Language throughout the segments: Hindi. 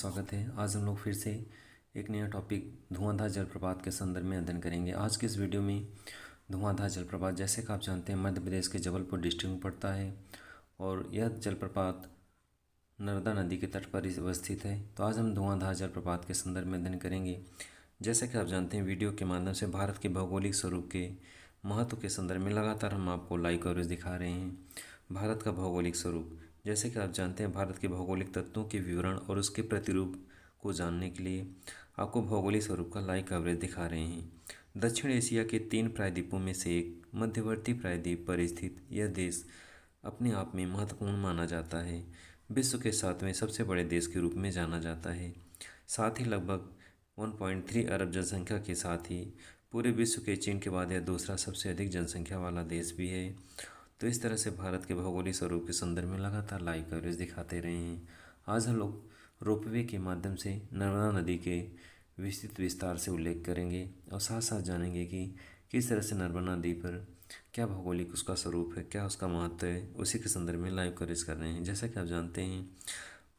स्वागत है। आज हम लोग फिर से एक नया टॉपिक धुआंधार जलप्रपात के संदर्भ में अध्ययन करेंगे। आज के इस वीडियो में धुआंधार जलप्रपात, जैसे कि आप जानते हैं, मध्य प्रदेश के जबलपुर डिस्ट्रिक्ट में पड़ता है और यह जलप्रपात नर्मदा नदी के तट पर अवस्थित है। तो आज हम धुआंधार जलप्रपात के संदर्भ में अध्ययन करेंगे। जैसे कि आप जानते हैं, वीडियो के माध्यम से भारत के भौगोलिक स्वरूप के महत्व के संदर्भ में लगातार हम आपको लाइव कवरेज दिखा रहे हैं। भारत का भौगोलिक स्वरूप, जैसे कि आप जानते हैं, भारत के भौगोलिक तत्वों के विवरण और उसके प्रतिरूप को जानने के लिए आपको भौगोलिक स्वरूप का लाइव कवरेज दिखा रहे हैं। दक्षिण एशिया के 3 प्रायद्वीपों में से एक मध्यवर्ती प्रायद्वीप पर स्थित यह देश अपने आप में महत्वपूर्ण माना जाता है। विश्व के 7वें सबसे बड़े देश के रूप में जाना जाता है। साथ ही लगभग 1.3 अरब जनसंख्या के साथ ही पूरे विश्व के चीन के बाद यह दूसरा सबसे अधिक जनसंख्या वाला देश भी है। तो इस तरह से भारत के भौगोलिक स्वरूप के संदर्भ में लगातार लाइव कवरेज दिखाते रहे हैं। आज हम लोग रोपवे के माध्यम से नर्मदा नदी के विस्तृत विस्तार से उल्लेख करेंगे और साथ साथ जानेंगे कि किस तरह से नर्मदा नदी पर क्या भौगोलिक उसका स्वरूप है, क्या उसका महत्व है, उसी के संदर्भ में लाइव कवरेज कर रहे हैं। जैसा कि आप जानते हैं,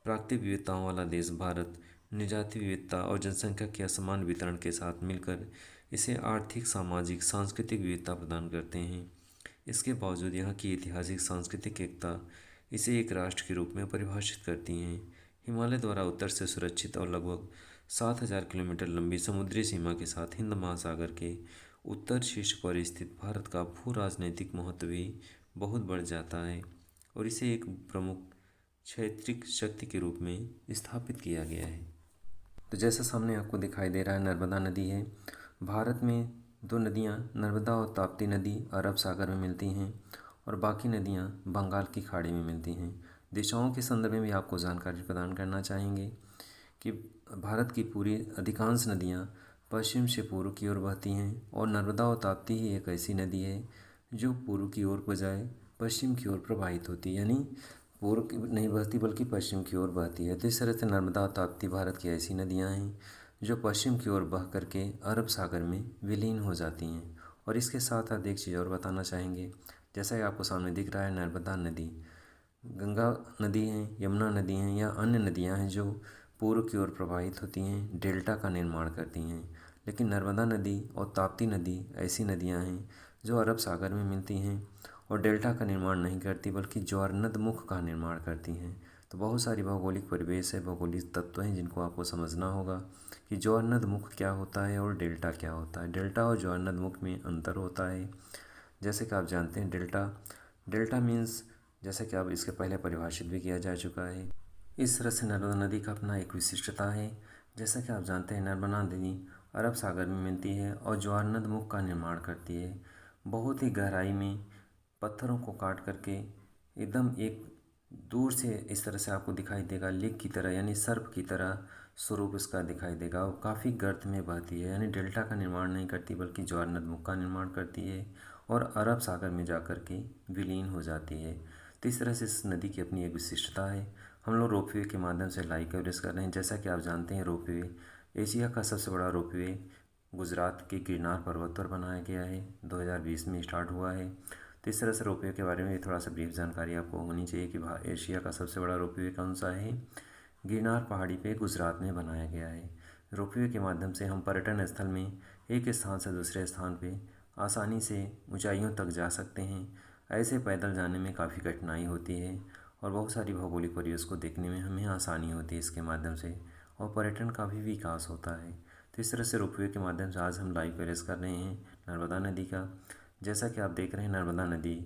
प्राकृतिक विविधताओं वाला देश भारत निजातीय विविधता और जनसंख्या के असमान वितरण के साथ मिलकर इसे आर्थिक, सामाजिक, सांस्कृतिक विविधता प्रदान करते हैं। इसके बावजूद यहाँ की ऐतिहासिक सांस्कृतिक एकता इसे एक राष्ट्र के रूप में परिभाषित करती हैं। हिमालय द्वारा उत्तर से सुरक्षित और लगभग 7,000 किलोमीटर लंबी समुद्री सीमा के साथ हिंद महासागर के उत्तर शीर्ष पर स्थित भारत का भू राजनीतिक महत्व भी बहुत बढ़ जाता है और इसे एक प्रमुख क्षेत्रीय शक्ति के रूप में स्थापित किया गया है। तो जैसा सामने आपको दिखाई दे रहा है, नर्मदा नदी है। भारत में 2 नदियाँ, नर्मदा और ताप्ती नदी, अरब सागर में मिलती हैं और बाकी नदियाँ बंगाल की खाड़ी में मिलती हैं। दिशाओं के संदर्भ में भी आपको जानकारी प्रदान करना चाहेंगे कि भारत की पूरी अधिकांश नदियाँ पश्चिम से पूर्व की ओर बहती हैं और नर्मदा और ताप्ती ही एक ऐसी नदी है जो पूर्व की ओर बजाय पश्चिम की ओर प्रवाहित होती है, यानी पूर्व नहीं बहती बल्कि पश्चिम की ओर बहती है। तो इस तरह से नर्मदा और ताप्ती भारत की ऐसी नदियाँ हैं जो पश्चिम की ओर बह करके अरब सागर में विलीन हो जाती हैं। और इसके साथ साथ एक चीज़ और बताना चाहेंगे, जैसा कि आपको सामने दिख रहा है, नर्मदा नदी, गंगा नदी हैं, यमुना नदी हैं या अन्य नदियां हैं जो पूर्व की ओर प्रवाहित होती हैं, डेल्टा का निर्माण करती हैं। लेकिन नर्मदा नदी और ताप्ती नदी ऐसी नदियां हैं जो अरब सागर में मिलती हैं और डेल्टा का निर्माण नहीं करती बल्कि ज्वारनदमुख का निर्माण करती हैं। तो बहुत सारी भौगोलिक परिवेश है, भौगोलिक तत्व हैं जिनको आपको समझना होगा कि ज्वारनदमुख क्या होता है और डेल्टा क्या होता है। डेल्टा और ज्वारनदमुख में अंतर होता है। जैसे कि आप जानते हैं, डेल्टा मीन्स, जैसे कि अब इसके पहले परिभाषित भी किया जा चुका है। इस तरह से नर्मदा नदी का अपना एक विशिष्टता है। जैसा कि आप जानते हैं, नर्मदा नदी अरब सागर में मिलती है और ज्वारनदमुख का निर्माण करती है। बहुत ही गहराई में पत्थरों को काट करके एकदम एक दूर से इस तरह से आपको दिखाई देगा, लेक की तरह यानी सर्प की तरह स्वरूप इसका दिखाई देगा और काफ़ी गर्त में बहती है, यानी डेल्टा का निर्माण नहीं करती बल्कि ज्वारनदमुख का निर्माण करती है और अरब सागर में जाकर के विलीन हो जाती है। तो इस तरह से इस नदी की अपनी एक विशिष्टता है। हम लोग रोपवे के माध्यम से लाइव कवरेज कर रहे हैं। जैसा कि आप जानते हैं, रोपवे एशिया का सबसे बड़ा रोपवे गुजरात के गिरनार पर्वत पर बनाया गया है, 2020 में स्टार्ट हुआ है। तो इस तरह से रोपवे के बारे में थोड़ा सा ब्रीफ जानकारी आपको होनी चाहिए कि एशिया का सबसे बड़ा रोपवे कौन सा है। गिरनार पहाड़ी पे गुजरात में बनाया गया है। रोपवे के माध्यम से हम पर्यटन स्थल में एक स्थान से दूसरे स्थान पे आसानी से ऊंचाइयों तक जा सकते हैं। ऐसे पैदल जाने में काफ़ी कठिनाई होती है और बहुत सारी भौगोलिक परिवेश को देखने में हमें आसानी होती है इसके माध्यम से, और पर्यटन का भी विकास होता है। तो इस तरह से रोपवे के माध्यम से आज हम लाइव कवरेज कर रहे हैं नर्मदा नदी का। जैसा कि आप देख रहे हैं, नर्मदा नदी,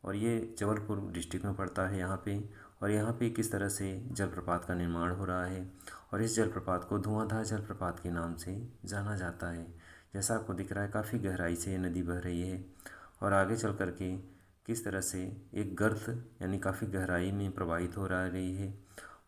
और ये जबलपुर डिस्ट्रिक्ट में पड़ता है यहाँ पे, और यहाँ पे किस तरह से जलप्रपात का निर्माण हो रहा है और इस जलप्रपात को धुआंधार जलप्रपात के नाम से जाना जाता है। जैसा आपको दिख रहा है, काफ़ी गहराई से ये नदी बह रही है और आगे चल कर के किस तरह से एक गर्त यानी काफ़ी गहराई में प्रवाहित हो रही है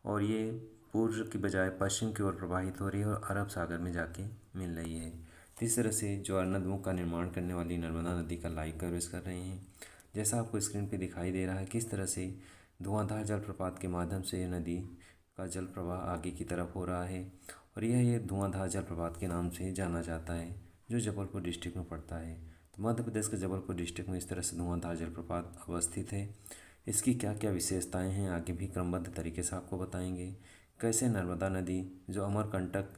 और ये पूर्व की बजाय पश्चिम की ओर प्रवाहित हो रही है और अरब सागर में जाके मिल रही है। तो इस तरह से ज्वारनदमुख का निर्माण करने वाली नर्मदा नदी का लाइव कवरेज कर रहे हैं। जैसा आपको स्क्रीन पे दिखाई दे रहा है, किस तरह से धुआंधार जलप्रपात के माध्यम से यह नदी का जल प्रवाह आगे की तरफ हो रहा है और ये धुआंधार जलप्रपात के नाम से जाना जाता है, जो जबलपुर डिस्ट्रिक्ट में पड़ता है। तो मध्य प्रदेश के जबलपुर डिस्ट्रिक्ट में इस तरह से धुआंधार जलप्रपात अवस्थित है। इसकी क्या क्या विशेषताएं हैं आगे भी क्रमबद्ध तरीके से आपको बताएंगे कैसे नर्मदा नदी जो अमरकंटक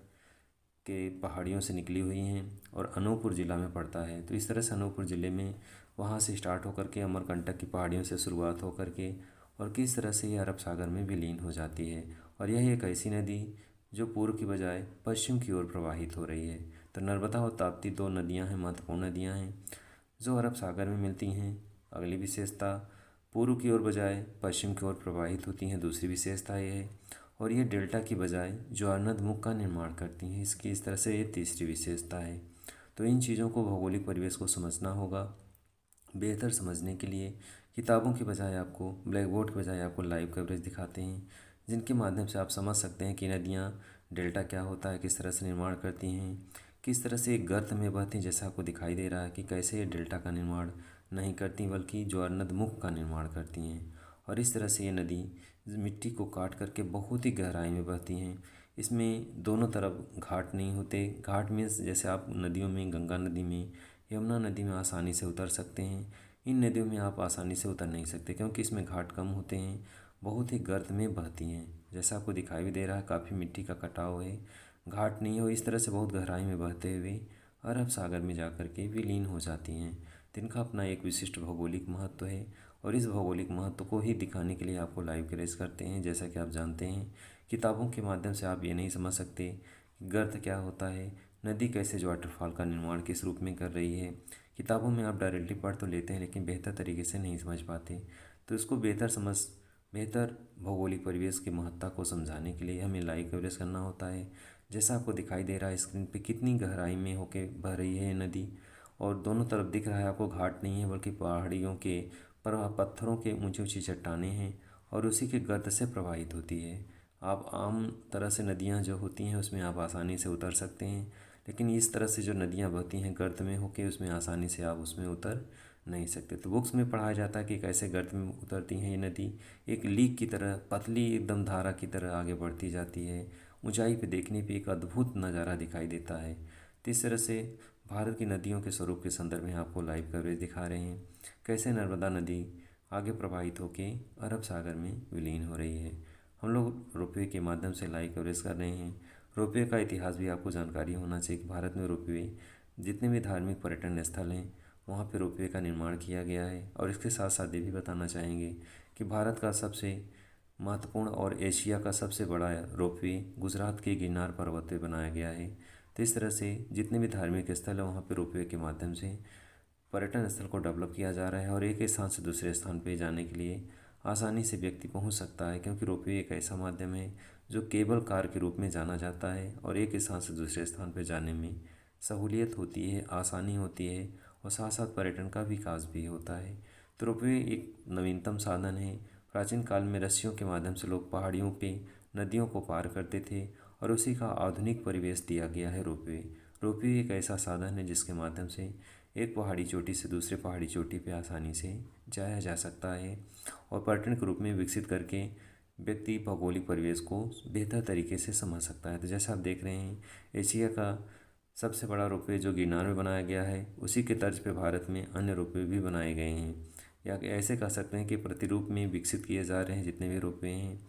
के पहाड़ियों से निकली हुई हैं और अनूपपुर ज़िला में पड़ता है, तो इस तरह से अनूपपुर ज़िले में वहाँ से स्टार्ट होकर के अमरकंटक की पहाड़ियों से शुरुआत होकर के और किस तरह से ये अरब सागर में विलीन हो जाती है। और यह एक ऐसी नदी जो पूर्व की बजाय पश्चिम की ओर प्रवाहित हो रही है। तो नर्मदा और ताप्ती दो नदियाँ हैं, महत्वपूर्ण नदियाँ हैं जो अरब सागर में मिलती हैं। अगली विशेषता, पूर्व की ओर बजाय पश्चिम की ओर प्रवाहित होती हैं, दूसरी विशेषता ये है। और ये डेल्टा की बजाय ज्वारनदमुख का निर्माण करती हैं, इसकी इस तरह से ये तीसरी विशेषता है। तो इन चीज़ों को, भौगोलिक परिवेश को समझना होगा। बेहतर समझने के लिए किताबों की बजाय आपको, ब्लैक बोर्ड के बजाय आपको लाइव कवरेज दिखाते हैं, जिनके माध्यम से आप समझ सकते हैं कि नदियाँ, डेल्टा क्या होता है, किस तरह से निर्माण करती हैं, किस तरह से एक गर्त में बहती हैं, जैसा आपको दिखाई दे रहा है कि कैसे ये डेल्टा का निर्माण नहीं करती बल्कि ज्वारनदमुख का निर्माण करती हैं। और इस तरह से ये नदी मिट्टी को काट करके बहुत ही गहराई में बहती हैं। इसमें दोनों तरफ घाट नहीं होते। घाट में जैसे आप नदियों में, गंगा नदी में, यमुना नदी में आसानी से उतर सकते हैं, इन नदियों में आप आसानी से उतर नहीं सकते क्योंकि इसमें घाट कम होते हैं, बहुत ही गर्त में बहती हैं। जैसा आपको दिखाई भी दे रहा है, काफ़ी मिट्टी का कटाव है, घाट नहीं हो, इस तरह से बहुत गहराई में बहते हुए अरब सागर में जाकर के विलीन हो जाती हैं। तो इनका अपना एक विशिष्ट भौगोलिक महत्व है और इस भौगोलिक महत्व को ही दिखाने के लिए आपको लाइव कवरेज करते हैं। जैसा कि आप जानते हैं, किताबों के माध्यम से आप ये नहीं समझ सकते कि गर्त क्या होता है, नदी कैसे जो वाटरफॉल का निर्माण किस रूप में कर रही है। किताबों में आप डायरेक्टली पढ़ तो लेते हैं लेकिन बेहतर तरीके से नहीं समझ पाते। तो इसको बेहतर भौगोलिक परिवेश की महत्ता को समझाने के लिए हमें लाइव कवरेज करना होता है। जैसा आपको दिखाई दे रहा है स्क्रीन पे, कितनी गहराई में होके बह रही है ये नदी और दोनों तरफ दिख रहा है आपको घाट नहीं है बल्कि पहाड़ियों के पत्थरों के ऊंची ऊंची चट्टानें हैं और उसी के गर्त से प्रवाहित होती है। आप आम तरह से नदियाँ जो होती हैं उसमें आप आसानी से उतर सकते हैं, लेकिन इस तरह से जो नदियाँ बहती हैं गर्त में होके, उसमें आसानी से आप उसमें उतर नहीं सकते। तो बुक्स में पढ़ाया जाता है कि कैसे गर्त में उतरती हैं ये नदी, एक लीक की तरह, पतली एकदम धारा की तरह आगे बढ़ती जाती है। ऊंचाई पे देखने पे एक अद्भुत नज़ारा दिखाई देता है। तो इस तरह से भारत की नदियों के स्वरूप के संदर्भ में आपको लाइव कवरेज दिखा रहे हैं, कैसे नर्मदा नदी आगे प्रवाहित होकर अरब सागर में विलीन हो रही है। हम लोग रोपवे के माध्यम से लाइव कवरेज कर रहे हैं। रोपवे का इतिहास भी आपको जानकारी होना चाहिए कि भारत में रोपवे, जितने भी धार्मिक पर्यटन स्थल हैं वहाँ पे रोपवे का निर्माण किया गया है। और इसके साथ साथ ये भी बताना चाहेंगे कि भारत का सबसे महत्वपूर्ण और एशिया का सबसे बड़ा रोपवे गुजरात के गिरनार पर्वत पे बनाया गया है। तो इस तरह से जितने भी धार्मिक स्थल हैं वहाँ पे रोपवे के माध्यम से पर्यटन स्थल को डेवलप किया जा रहा है और एक स्थान से दूसरे स्थान पे जाने के लिए आसानी से व्यक्ति पहुंच सकता है, क्योंकि रोपवे एक ऐसा माध्यम है जो केबल कार के रूप में जाना जाता है और एक स्थान से दूसरे स्थान पर जाने में सहूलियत होती है, आसानी होती है और साथ साथ पर्यटन का विकास भी होता है। तो रोपवे एक नवीनतम साधन है। प्राचीन काल में रस्सियों के माध्यम से लोग पहाड़ियों पे नदियों को पार करते थे और उसी का आधुनिक परिवेश दिया गया है रोपवे। रोपवे एक ऐसा साधन है जिसके माध्यम से एक पहाड़ी चोटी से दूसरे पहाड़ी चोटी पे आसानी से जाया जा सकता है और पर्यटन के रूप में विकसित करके व्यक्ति भौगोलिक परिवेश को बेहतर तरीके से समझ सकता है। तो जैसा आप देख रहे हैं, एशिया का सबसे बड़ा रोपवे जो गिरनार में बनाया गया है, उसी के तर्ज पे भारत में अन्य रोपवे भी बनाए गए हैं, या ऐसे कह सकते हैं कि प्रतिरूप में विकसित किए जा रहे हैं जितने भी रोपवे हैं।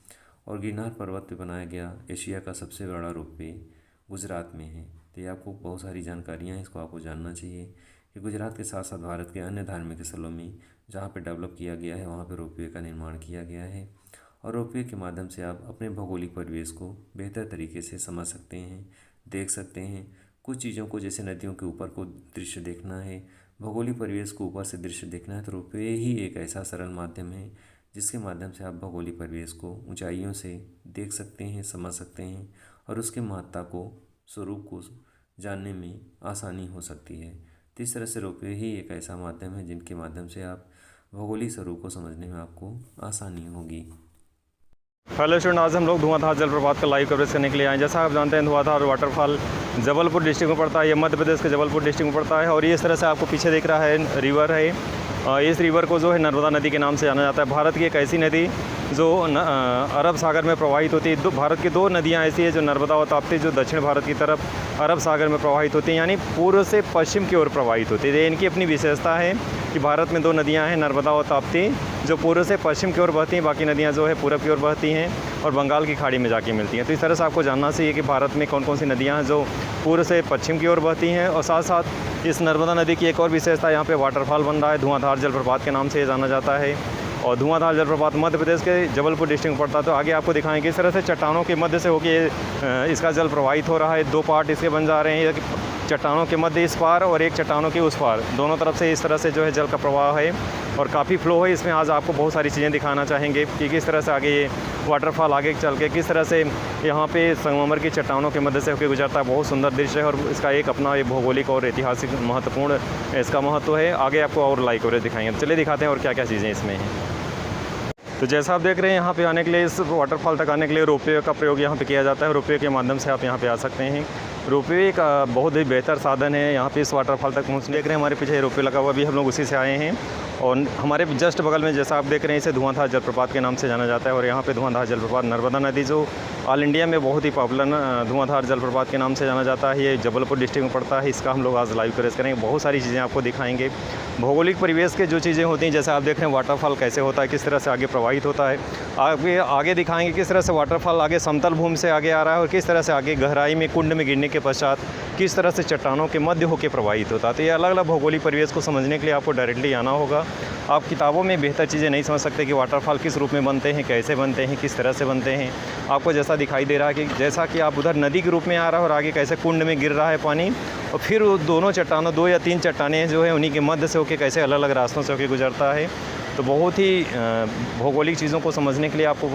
और गिरनार पर्वत पे बनाया गया एशिया का सबसे बड़ा रोपवे गुजरात में है। तो ये आपको बहुत सारी जानकारियाँ हैं, इसको आपको जानना चाहिए कि गुजरात के साथ साथ भारत के अन्य धार्मिक स्थलों में जहाँ पे डेवलप किया गया है वहाँ पे रोपवे का निर्माण किया गया है। और रोपवे के माध्यम से आप अपने भौगोलिक परिवेश को बेहतर तरीके से समझ सकते हैं, देख सकते हैं। कुछ चीज़ों को, जैसे नदियों के ऊपर को दृश्य देखना है, भौगोलिक परिवेश को ऊपर से दृश्य देखना है, तो रोपवे ही एक ऐसा सरल माध्यम है जिसके माध्यम से आप भौगोलिक परिवेश को ऊंचाइयों से देख सकते हैं, समझ सकते हैं और उसके महत्ता को, स्वरूप को जानने में आसानी हो सकती है। तो इस तरह से रोपवे ही एक ऐसा माध्यम है जिनके माध्यम से आप भौगोलिक स्वरूप को समझने में आपको आसानी होगी। हेलो स्टूडेंट, आज हम लोग धुआंधार जलप्रपात का लाइव कवरेज करने के लिए आए। जैसा आप जानते हैं, धुआंधार वाटरफॉल जबलपुर डिस्ट्रिक्ट में पड़ता है। ये मध्य प्रदेश के जबलपुर डिस्ट्रिक्ट में पड़ता है और ये इस तरह से आपको पीछे दिख रहा है रिवर है। इस रिवर को जो है नर्मदा नदी के नाम से जाना जाता है। भारत की एक ऐसी नदी जो अरब सागर में प्रवाहित होती है। भारत की दो नदियाँ ऐसी है जो नर्मदा और ताप्ती, जो दक्षिण भारत की तरफ अरब सागर में प्रवाहित होती हैं, यानी पूर्व से पश्चिम की ओर प्रवाहित होती है। इनकी अपनी विशेषता है कि भारत में 2 नदियाँ हैं, नर्मदा और ताप्ती, जो पूर्व से पश्चिम की ओर बहती हैं, बाकी नदियाँ जो है पूरब की ओर बहती हैं और बंगाल की खाड़ी में जाके मिलती हैं। तो इस तरह से आपको जानना चाहिए कि भारत में कौन कौन सी नदियाँ हैं जो पूर्व से पश्चिम की ओर बहती हैं। और साथ साथ इस नर्मदा नदी की एक और विशेषता, यहाँ पे वाटरफॉल बन रहा है, धुआंधार जलप्रपात के नाम से ये जाना जाता है। और धुआंधार जलप्रपात मध्य प्रदेश के जबलपुर डिस्ट्रिक्ट में पड़ता है। तो आगे आपको दिखाएंगे किस तरह से चट्टानों के मध्य से होकर इसका जल प्रवाहित हो रहा है। 2 पार्ट इसके बन जा रहे हैं, चट्टानों के मध्य इस पार और एक चट्टानों के उस पार, दोनों तरफ से इस तरह से जो है जल का प्रवाह है और काफ़ी फ्लो है इसमें। आज आपको बहुत सारी चीज़ें दिखाना चाहेंगे कि किस तरह से आगे ये वाटरफॉल आगे चल के किस तरह से यहाँ पे संगमरमर की चट्टानों के मध्य से होकर गुजरता है। बहुत सुंदर दृश्य है और इसका एक अपना एक भौगोलिक और ऐतिहासिक महत्वपूर्ण इसका महत्व है। आगे आपको और लाइव कवरेज दिखाएंगे। चलिए दिखाते हैं और क्या क्या चीज़ें इसमें हैं। तो जैसा आप देख रहे हैं, यहाँ पे आने के लिए, इस वाटरफॉल तक आने के लिए रोपवे का प्रयोग यहाँ पे किया जाता है। रोपवे के माध्यम से आप यहाँ पे आ सकते हैं। रोपवे एक बहुत ही बेहतर साधन है यहाँ पे इस वाटरफॉल तक पहुँचने। देख रहे हैं हमारे पीछे रोपवे लगा हुआ, भी हम लोग उसी से आए हैं। और हमारे जस्ट बगल में जैसा आप देख रहे हैं, इसे धुआंधार जलप्रपात के नाम से जाना जाता है। और यहाँ पे धुआंधार जलप्रपात नर्मदा नदी जो ऑल इंडिया में बहुत ही पॉपुलर धुआंधार जलप्रपात के नाम से जाना जाता है, ये जबलपुर डिस्ट्रिक्ट में पड़ता है। इसका हम लोग आज लाइव कवरेज करेंगे। बहुत सारी चीज़ें आपको दिखाएंगे, भौगोलिक परिवेश के जो चीज़ें होती हैं, जैसे आप देख रहे हैं वाटरफॉल कैसे होता है, किस तरह से आगे प्रवाहित होता है। आगे दिखाएंगे किस तरह से वाटरफॉल आगे समतल भूमि से आगे आ रहा है और किस तरह से आगे गहराई में कुंड में गिरने के पश्चात किस तरह से चट्टानों के मध्य होकर प्रवाहित होता है। तो ये अलग अलग भौगोलिक परिवेश को समझने के लिए आपको डायरेक्टली आना होगा। आप किताबों में बेहतर चीज़ें नहीं समझ सकते कि वाटरफॉल किस रूप में बनते हैं, कैसे बनते हैं, किस तरह से बनते हैं। आपको जैसा दिखाई दे रहा है कि जैसा कि आप उधर नदी के रूप में आ रहा है और आगे कैसे कुंड में गिर रहा है पानी, और फिर वो दोनों चट्टानों 2 या 3 चट्टानें जो है उन्हीं के मध्य से होकर कैसे अलग अलग रास्तों से होकर गुजरता है। तो बहुत ही भौगोलिक चीज़ों को समझने के लिए आपको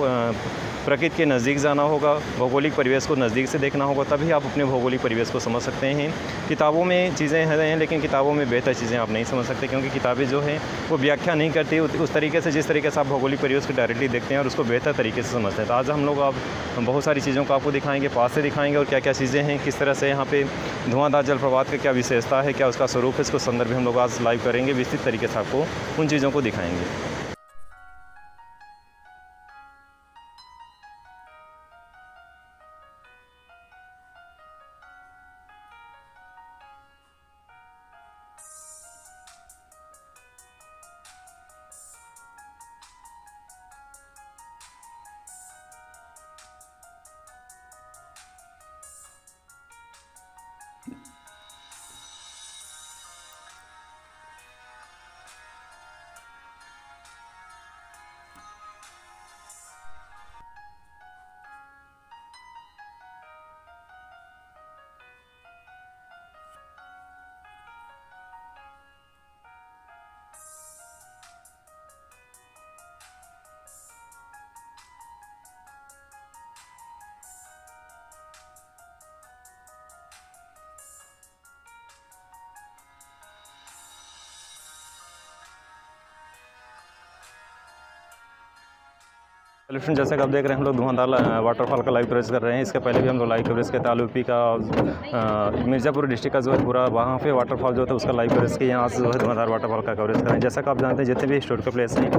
प्रकृति के नज़दीक जाना होगा, भौगोलिक परिवेश को नज़दीक से देखना होगा, तभी आप अपने भौगोलिक परिवेश को समझ सकते हैं। किताबों में चीज़ें हैं, लेकिन किताबों में बेहतर चीज़ें आप नहीं समझ सकते, क्योंकि किताबें जो हैं वो व्याख्या नहीं करती उस तरीके से जिस तरीके से आप भौगोलिक परिवेश को डायरेक्टली देखते हैं और उसको बेहतर तरीके से समझते हैं। तो आज हम लोग आप बहुत सारी चीज़ों को आपको दिखाएंगे, पास से दिखाएंगे और क्या क्या चीज़ें हैं, किस तरह से यहाँ पे धुआंधार जलप्रपात का क्या विशेषता है, क्या उसका स्वरूप है, इसको संदर्भ हम लोग आज लाइव करेंगे, विस्तृत तरीके से आपको उन चीज़ों को दिखाएंगे। फ्रेंड, जैसा कि आप देख रहे हैं, हम लोग धुआंधार वाटरफॉल का लाइव कवरेज कर रहे हैं। इसके पहले भी हम लोग लाइव कवरेज किया था यूपी का मिर्ज़ापुर डिस्ट्रिक्ट का जो है पूरा वहाँ पे वाटरफॉल जो था उसका लाइव कवरेज किया। यहाँ से जो है धुआंधार वाटरफॉल का कवरेज कर रहे हैं। जैसा कि आप जानते हैं, जितने भी हिस्टोरिकल प्लेस हैं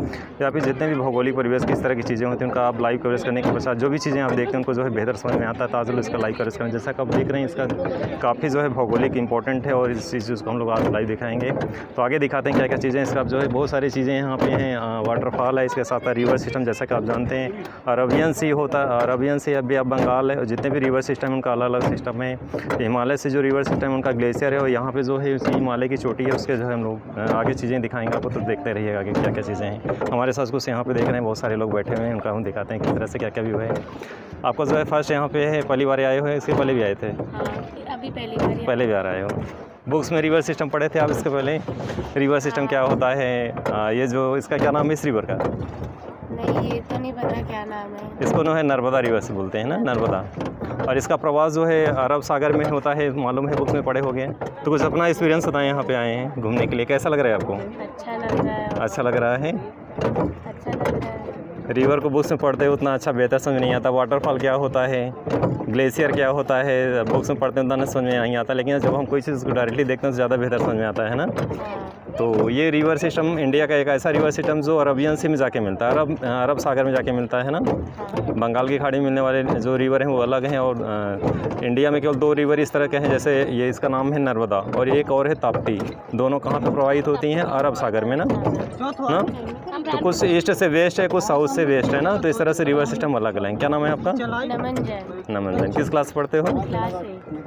या फिर जितने भी भौगोलिक परिवेश किस तरह की चीज़ें होती हैं, उनका आप लाइव कवरेज करने के पश्चात जो भी चीज़ें आप देखते हैं उनको जो है बेहतर समझ में आता है। तो आज लोग इसका लाइव कवरेज करें। जैसा कि आप देख रहे हैं, इसका काफ़ी जो है भौगोलिक इंपॉर्टेंट है और इस चीज़ को हम लोग आज लाइव दिखाएंगे। तो आगे दिखाते हैं क्या क्या चीज़ें इसका जो है। बहुत सारी चीज़ें यहाँ पे हैं, वाटरफॉल है, इसके साथ साथ रिवर सिस्टम जैसा कि आप जानते हैं अरबियन सी होता है, अरबियन सी अभी आप बंगाल है, जितने भी रिवर सिस्टम उनका अलग अलग सिस्टम है। हिमालय से जो रिवर सिस्टम उनका ग्लेशियर है और यहाँ पे जो है हिमालय की चोटी है, उसके जो है हम लोग आगे चीज़ें दिखाएंगे आपको। तो देखते रहिएगा आगे क्या क्या चीज़ें हैं। हमारे साथ कुछ यहाँ पे देख रहे हैं बहुत सारे लोग बैठे हुए हैं, उनका हम दिखाते हैं किस तरह से क्या क्या व्यू है। आपको जो है फर्स्ट यहाँ पे है, पहली बार आए हुए हैं, इसके पहले भी आए थे? अभी पहली बार आए हो। बुक्स में रिवर सिस्टम पढ़े थे आप इसके पहले? रिवर सिस्टम क्या होता है, ये जो इसका क्या नाम है इस रिवर का? नहीं, ये तो नहीं पता क्या नाम है। इसको जो है नर्मदा रिवर से बोलते हैं ना, नर्मदा। और इसका प्रवास जो है अरब सागर में होता है, मालूम है, बुक्स में पढ़े हो गए। तो कुछ अपना एक्सपीरियंस बताएं, यहाँ पे आए हैं घूमने के लिए, कैसा लग रहा है आपको? अच्छा लग रहा है। अच्छा लग रहा है। अच्छा लग रहा है। रिवर को बुक्स में पढ़ते हैं उतना अच्छा बेहतर समझ नहीं आता, वाटरफॉल क्या होता है, ग्लेशियर क्या होता है, बुक्स में पढ़ते हैं उतना समझ में नहीं आता, लेकिन जब हम कोई चीज़ को डायरेक्टली देखते हैं तो ज़्यादा बेहतर समझ में आता है ना। तो ये रिवर सिस्टम इंडिया का एक ऐसा रिवर सिस्टम जो अरबियन सी में जाके मिलता है, अरब सागर में जाके मिलता है ना। बंगाल की खाड़ी में मिलने वाले जो रिवर हैं वो अलग हैं, और इंडिया में केवल 2 रिवर इस तरह के हैं, जैसे ये इसका नाम है नर्मदा और एक और है ताप्ती। दोनों कहाँ पे प्रवाहित होती हैं? अरब सागर में ना। तो कुछ ईस्ट से वेस्ट है, कुछ साउथ से वेस्ट है ना, तो इस तरह से रिवर सिस्टम अलग अलग है। क्या नाम है आपका? नमन जैन। किस क्लास पढ़ते हो?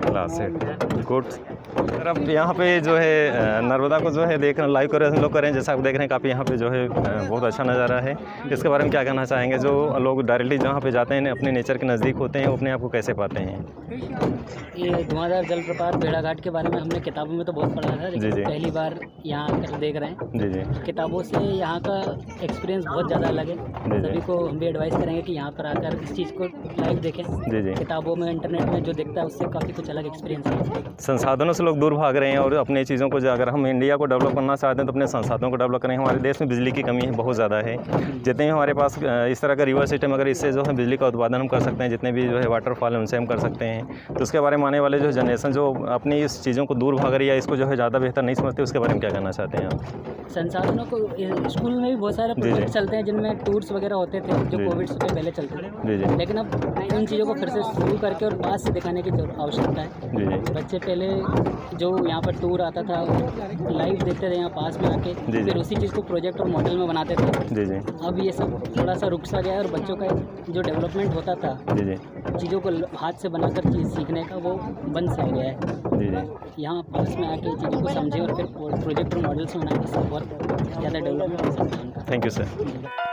क्लास 8। गुड। सर अब यहाँ पे जो है नर्मदा को जो है देख रहे हैं, लाइव कर लोग करें, जैसा आप देख रहे हैं काफ़ी यहाँ पे जो है बहुत अच्छा नज़ारा है। इसके बारे में क्या कहना चाहेंगे? जो लोग डायरेक्टली जहाँ पे जाते हैं अपने नेचर के नज़दीक होते हैं, वो अपने आप को कैसे पाते हैं? ये धुआंधार जलप्रपात भेड़ाघाट के बारे में हमने किताबों में तो बहुत पढ़ा था, लेकिन जी। पहली बार यहाँ आकर देख रहे हैं। जी। किताबों से यहाँ का एक्सपीरियंस बहुत ज़्यादा अलग है। सभी को हम भी एडवाइस करेंगे कि यहाँ पर आकर इस चीज़ को लाइव देखें। जी। किताबों में, इंटरनेट में जो दिखता है उससे काफ़ी कुछ अलग एक्सपीरियंस है। संसाधनों से लोग दूर भाग रहे हैं और अपने चीज़ों को, अगर हम इंडिया को डेवलप करना चाहते हैं तो अपने संसाधनों को डेवलप करें। हमारे देश में बिजली की कमी है, बहुत ज़्यादा है। जितने भी हमारे पास इस तरह का रिवर सिस्टम, अगर इससे जो है बिजली का उत्पादन हम कर सकते हैं, जितने भी जो है वाटरफॉल है उनसे हम कर सकते हैं, तो उसके बारे में आने वाले जो जनरेशन जो अपनी इस चीज़ों को दूर भाग रही है, इसको जो है ज़्यादा बेहतर नहीं समझते, उसके बारे में क्या कहना चाहते हैं आप? संसाधनों को, स्कूल में भी बहुत सारे प्रोजेक्ट चलते हैं जिनमें टूर्स वगैरह होते थे जो कोविड से पहले चलते थे। लेकिन अब इन चीज़ों को फिर से शुरू करके और पास से दिखाने की आवश्यकता है। बच्चे पहले जो यहाँ पर टूर आता था लाइव देखते थे यहाँ पास में आके, फिर उसी चीज़ को प्रोजेक्ट और मॉडल में बनाते थे। अब ये सब थोड़ा सा रुक सा गया है और बच्चों का जो डेवलपमेंट होता था चीज़ों को हाथ से बनाकर चीज़ सीखने का, वो बंद सा हो गया है। यहाँ पास में आके चीज़ों को समझे और फिर प्रोजेक्ट और मॉडल्स बनाने से बहुत ज़्यादा डेवलपमेंट हो सकता है उनका। Thank you sir.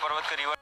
पर्वत का रिवर